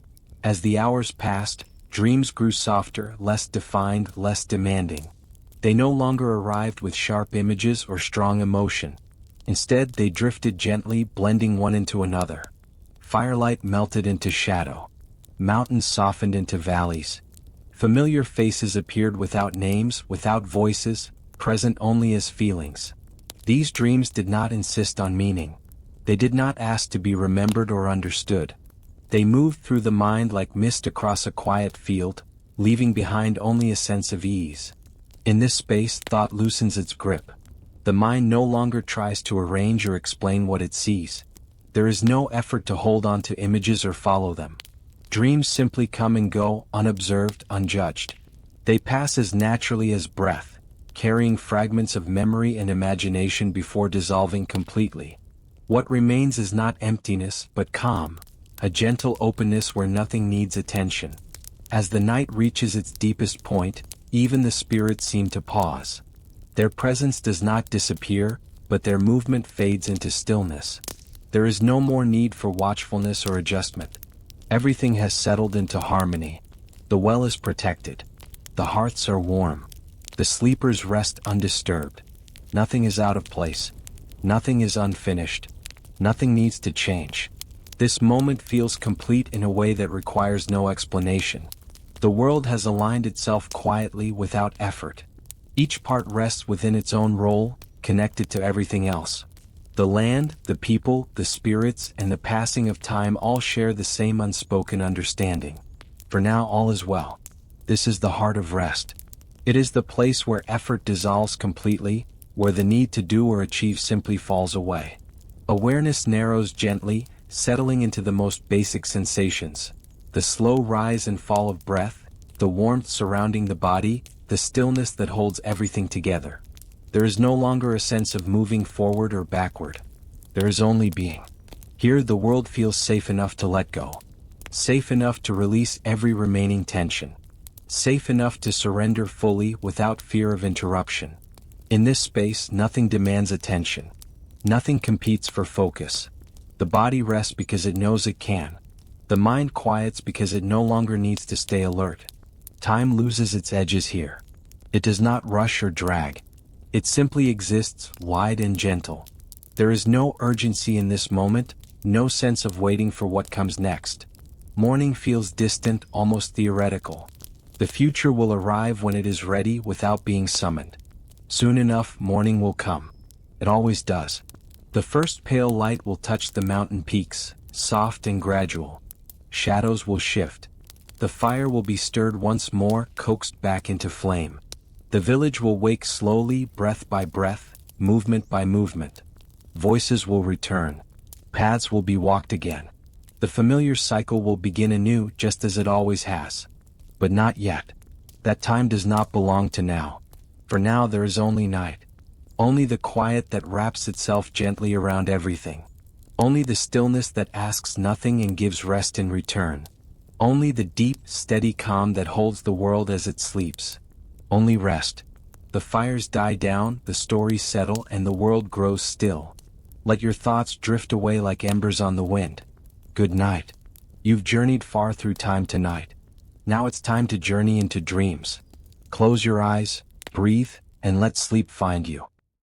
As the hours passed, dreams grew softer, less defined, less demanding. They no longer arrived with sharp images or strong emotion. Instead, they drifted gently, blending one into another. Firelight melted into shadow. Mountains softened into valleys. Familiar faces appeared without names, without voices, present only as feelings. These dreams did not insist on meaning. They did not ask to be remembered or understood. They moved through the mind like mist across a quiet field, leaving behind only a sense of ease. In this space, thought loosens its grip. The mind no longer tries to arrange or explain what it sees. There is no effort to hold on to images or follow them. Dreams simply come and go, unobserved, unjudged. They pass as naturally as breath, carrying fragments of memory and imagination before dissolving completely. What remains is not emptiness, but calm, a gentle openness where nothing needs attention. As the night reaches its deepest point, even the spirits seem to pause. Their presence does not disappear, but their movement fades into stillness. There is no more need for watchfulness or adjustment. Everything has settled into harmony. The well is protected. The hearths are warm. The sleepers rest undisturbed. Nothing is out of place. Nothing is unfinished. Nothing needs to change. This moment feels complete in a way that requires no explanation. The world has aligned itself quietly without effort. Each part rests within its own role, connected to everything else. The land, the people, the spirits, and the passing of time all share the same unspoken understanding. For now all is well. This is the heart of rest. It is the place where effort dissolves completely, where the need to do or achieve simply falls away. Awareness narrows gently, settling into the most basic sensations. The slow rise and fall of breath, the warmth surrounding the body, the stillness that holds everything together. There is no longer a sense of moving forward or backward. There is only being. Here the world feels safe enough to let go. Safe enough to release every remaining tension. Safe enough to surrender fully without fear of interruption. In this space, nothing demands attention. Nothing competes for focus. The body rests because it knows it can. The mind quiets because it no longer needs to stay alert. Time loses its edges here. It does not rush or drag. It simply exists, wide and gentle. There is no urgency in this moment, no sense of waiting for what comes next. Morning feels distant, almost theoretical. The future will arrive when it is ready without being summoned. Soon enough, morning will come. It always does. The first pale light will touch the mountain peaks, soft and gradual. Shadows will shift. The fire will be stirred once more, coaxed back into flame. The village will wake slowly, breath by breath, movement by movement. Voices will return. Paths will be walked again. The familiar cycle will begin anew just as it always has. But not yet. That time does not belong to now. For now there is only night. Only the quiet that wraps itself gently around everything. Only the stillness that asks nothing and gives rest in return. Only the deep, steady calm that holds the world as it sleeps. Only rest. The fires die down, the stories settle, and the world grows still. Let your thoughts drift away like embers on the wind. Good night. You've journeyed far through time tonight. Now it's time to journey into dreams. Close your eyes, breathe, and let sleep find you.